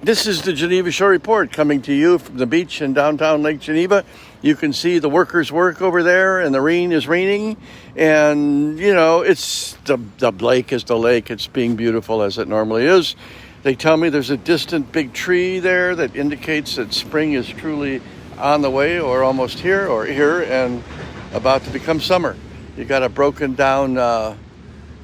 This is the Geneva Shore Report coming to you from the beach in downtown Lake Geneva. You can see the workers work over there, and the rain is raining. And, you know, it's the lake is the lake. It's being beautiful as it normally is. They tell me there's a distant big tree there that indicates that spring is truly on the way, or almost here, and about to become summer. You got a broken down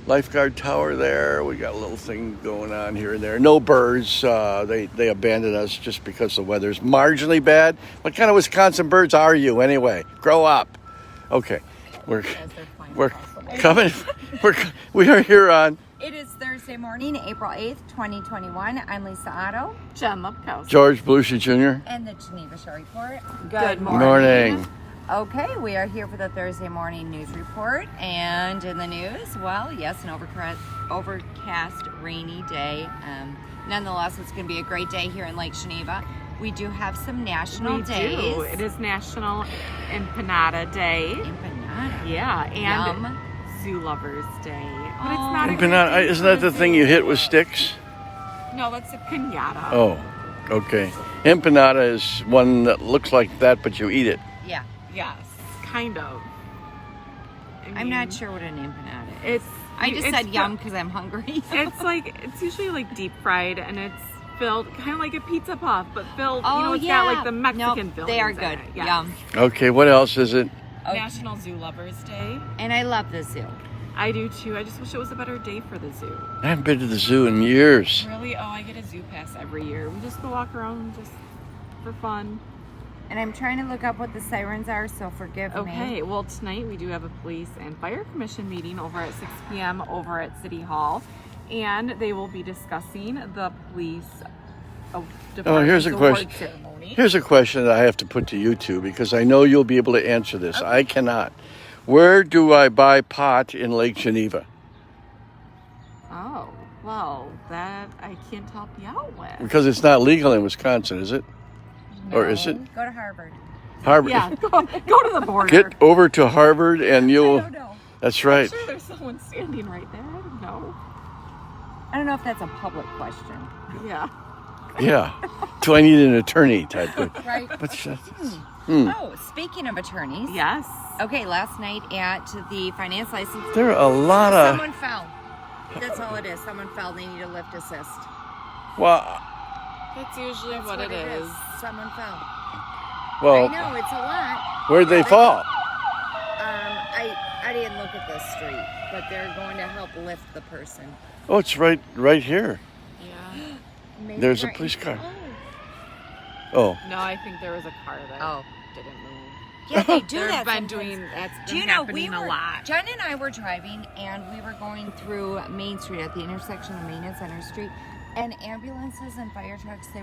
lifeguard tower there. We got a little thing going on here and there. No birds. They abandoned us just because the weather's marginally bad. What kind of Wisconsin birds are you anyway? Grow up. Okay, we're coming. We are here on. It is Thursday morning, April 8th, 2021. I'm Lisa Otto. Jen Lupkowski. George Belushi Jr. And the Geneva Shore Report. Good morning. Okay, we are here for the Thursday morning news report. And in the news, well, yes, an overcast rainy day. Nonetheless, it's going to be a great day here in Lake Geneva. We do have some national days. Do. It is National Empanada Day. Empanada. Yeah, and Yum. Zoo Lovers Day. But it's Oh. not Empanada, isn't that the thing you hit with sticks? No, that's a piñata. Oh, okay. Empanada is one that looks like that, but you eat it. Yeah. Yes, kind of. I'm not sure what an empanada is. It's. I just it's said fr- yum because I'm hungry. It's usually like deep fried, and it's filled kind of like a pizza puff, but filled. Oh, It's yeah. got like the Mexican Nope, fillings. they are in good. it. Yes. Yum. Okay, what else is it? Oh. National Zoo Lovers Day. And I love the zoo. I do too. I just wish it was a better day for the zoo. I haven't been to the zoo in years. Really? Oh, I get a zoo pass every year. We just go walk around just for fun. And I'm trying to look up what the sirens are, so forgive me. Okay, well, tonight we do have a police and fire commission meeting over at 6 p.m. over at City Hall, and they will be discussing the police here's a award question. ceremony. Here's a question that I have to put to you two because I know you'll be able to answer this. I cannot. Where do I buy pot in Lake Geneva? Oh, well, that I can't help you out with. Because it's not legal in Wisconsin, is it? Or is it? Go to Harvard. Harvard. Yeah, go to the border. Get over to Harvard and I you'll. don't know. That's right. I'm sure there's someone standing right there. I don't know. I don't know if that's a public question. Yeah. Yeah. Do I need an attorney type thing? Right. But Oh, speaking of attorneys. Yes. Okay, last night at the finance license, there are a lot of. someone fell. That's all it is. Someone fell. They need a lift assist. Well, That's usually That's what it is. Someone fell. I well, know, it's a lot. where'd they fall? I didn't look at the street, but they're going to help lift the person. Oh, it's right here. Yeah. Maybe There's a right- police car. Oh. Oh, No, I think there was a car that Oh. didn't move. Yeah, they do They've that been sometimes. doing that's been Do you know, happening a lot. Jen and I were driving, and we were going through Main Street at the intersection of Main and Center Street, and ambulances and fire trucks, they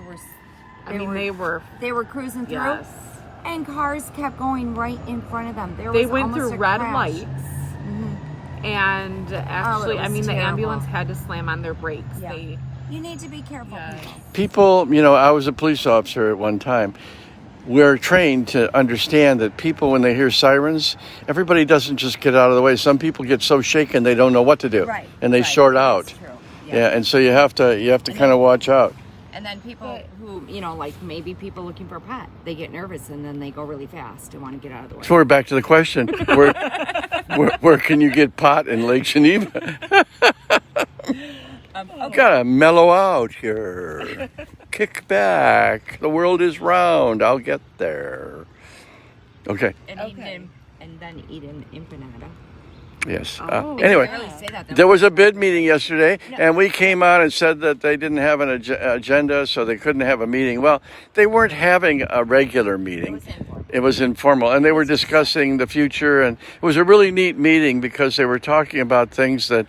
were cruising through, yes. and cars kept going right in front of them. They was went almost through a red crash. lights, and actually, I was mean, the terrible. ambulance had to slam on their brakes. Yeah. They, You need to be careful, Yes. people. people, I was a police officer at one time. We're trained to understand that people, when they hear sirens, everybody doesn't just get out of the way. Some people get so shaken they don't know what to do, Right. and they right, short that's out. true. Yeah, and so you have to kind of watch out. And then people who, like maybe people looking for a pot, they get nervous and then they go really fast and want to get out of the way. So we're back to the question: where can you get pot in Lake Geneva? Okay. Gotta mellow out here. Kick back. The world is round. I'll get there. Okay. And then eat an empanada. Yes. Oh. Anyway. I can't really say that, though. There was a bid meeting yesterday, and we came out and said that they didn't have an agenda, so they couldn't have a meeting. Well, they weren't having a regular meeting. It was informal, and they were discussing the future, and it was a really neat meeting because they were talking about things that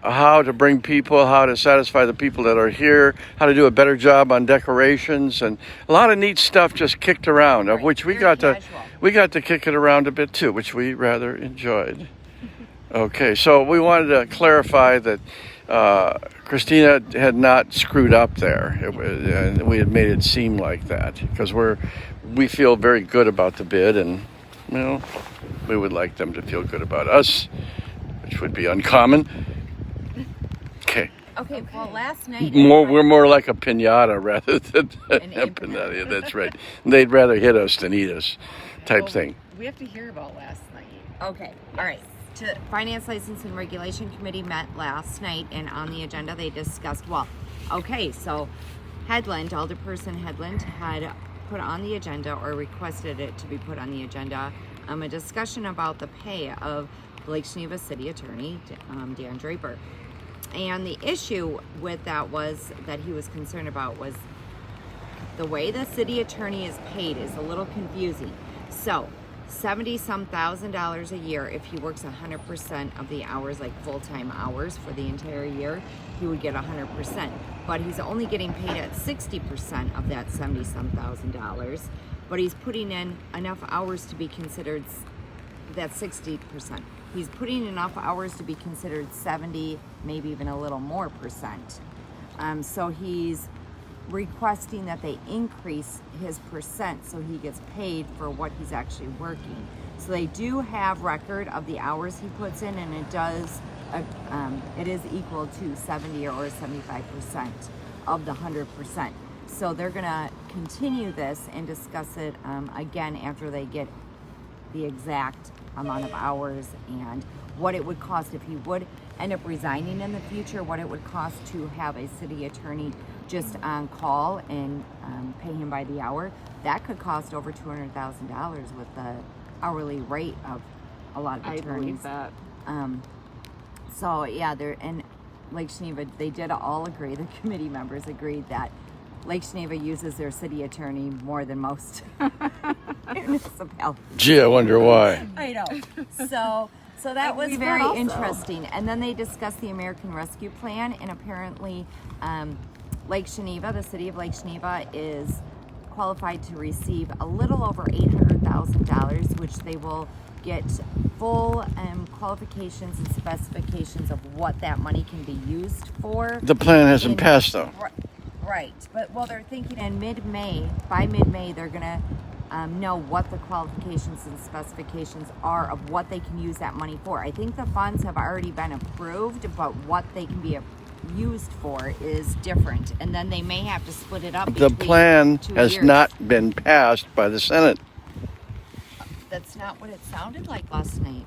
how to bring people, how to satisfy the people that are here, how to do a better job on decorations, and a lot of neat stuff just kicked around, of which we got to kick it around a bit too, which we rather enjoyed. Okay, so we wanted to clarify that Christina had not screwed up there, and we had made it seem like that because we feel very good about the bid, and we would like them to feel good about us, which would be uncommon. Okay. Okay, well, last night. We're more like a pinata rather than An a empanada. pinata. That's right. They'd rather hit us than eat us, type thing. We have to hear about last night. Okay, all right. Finance, License, and Regulation Committee met last night, and on the agenda they discussed, so Headland, Alderperson Headland, had put on the agenda or requested it to be put on the agenda a discussion about the pay of Lake Geneva City Attorney Dan Draper. And the issue with that was that he was concerned about was the way the city attorney is paid is a little confusing. So, $70-some thousand a year if he works 100% of the hours, like full-time hours for the entire year, he would get 100%. But he's only getting paid at 60% of that $70-some thousand. But he's putting in enough hours to be considered that 60%. He's putting enough hours to be considered 70, maybe even a little more percent. So he's requesting that they increase his percent so he gets paid for what he's actually working. So they do have record of the hours he puts in, and it is equal to 70 or 75% of the 100%. So they're gonna continue this and discuss it again after they get the exact amount of hours and what it would cost if he would end up resigning in the future, what it would cost to have a city attorney just on call and pay him by the hour. That could cost over $200,000 with the hourly rate of a lot of attorneys. I believe that. So yeah, and Lake Geneva, they did all agree, the committee members agreed that Lake Geneva uses their city attorney more than most municipalities. Gee, I wonder why. I know. So that was very interesting. And then they discussed the American Rescue Plan, and apparently Lake Geneva, the city of Lake Geneva, is qualified to receive a little over $800,000, which they will get full qualifications and specifications of what that money can be used for. The plan hasn't passed, though. Right, but they're thinking by mid-May, they're gonna know what the qualifications and specifications are of what they can use that money for. I think the funds have already been approved, but what they can be used for is different, and then they may have to split it up. The plan 2 has years. not been passed by the Senate. That's not what it sounded like last night.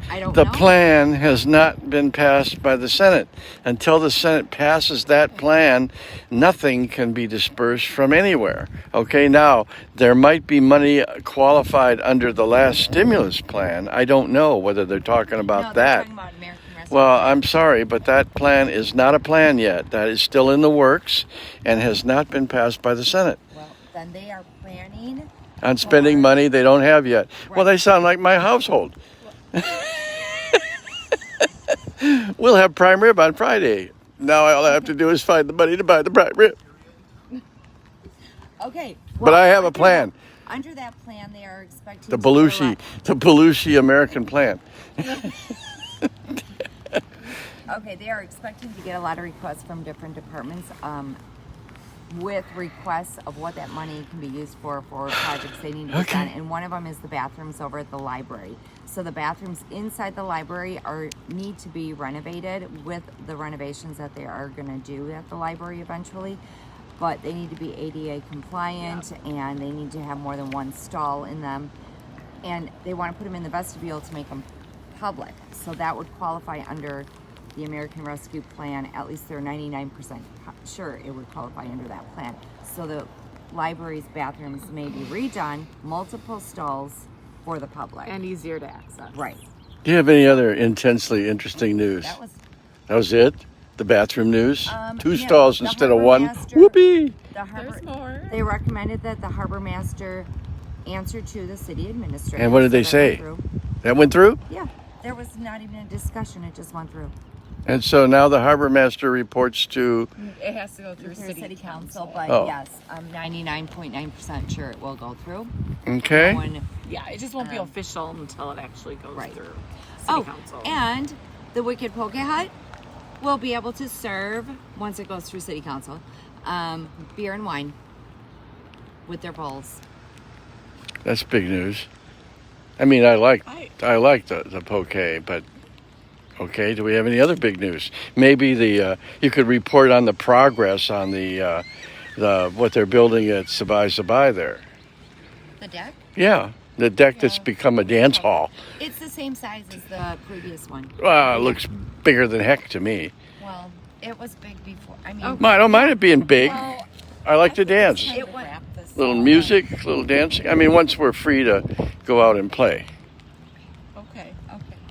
I don't The know. plan has not been passed by the Senate. Until the Senate passes that plan, nothing can be dispersed from anywhere. Okay, now, there might be money qualified under the last stimulus plan. I don't know whether they're talking about No, they're that. talking about American Rescue. Well, I'm sorry, but that plan is not a plan yet. That is still in the works and has not been passed by the Senate. Well, then they are planning On spending money they don't have yet. Well, they sound like my household. We'll have prime rib on Friday. Now all I have to do is find the money to buy the prime rib. Okay. But I have a plan. Under that plan, they are expecting The to get a Belushi American plan. Okay, they are expecting to get a lot of requests from different departments with requests of what that money can be used for projects they need to be done. And one of them is the bathrooms over at the library. So the bathrooms inside the library need to be renovated with the renovations that they are going to do at the library eventually. But they need to be ADA compliant, and they need to have more than one stall in them. And they want to put them in the vestibule to make them public. So that would qualify under the American Rescue Plan. At least they're 99% sure it would qualify under that plan. So the library's bathrooms may be redone, multiple stalls for the public. And easier to access. Right. Do you have any other intensely interesting news? That was it? The bathroom news? Two stalls the instead of harbor one? master- Whoopee! The harbor, There's more. They recommended that the harbor master answer to the city administrator. And what did they So that went say? through. That went through? Yeah, there was not even a discussion. It just went through. And so now the harbor master reports to... It has to go through Through city council. but Oh. yes, I'm 99.9% sure it will go through. Okay. No one- Yeah, it just won't be official until it actually goes Right. through city Oh, council. and the Wicked Poke Hut will be able to serve, once it goes through city council, beer and wine with their bowls. That's big news. I mean, I like the poke, but Okay. Do we have any other big news? Maybe you could report on the progress on the what they're building at Sabai Sabai there. The deck? Yeah, the deck that's become a dance hall. It's the same size as the previous one. It looks bigger than heck to me. Well, it was big before. I mean, I don't mind it being big. well, I like to dance. it went. Little music, little dancing. I mean, once we're free to go out and play. Okay.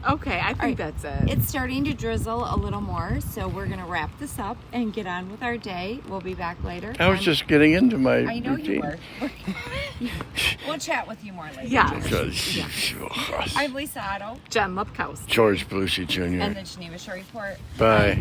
Okay, I think that's it. It's starting to drizzle a little more, so we're gonna wrap this up and get on with our day. We'll be back later. I was just getting into my I know routine. you were. We'll chat with you more later. Yes. I'm Lisa Otto Jen Lipkowski. George Belushi Jr. and the Geneva Shore Report. Bye.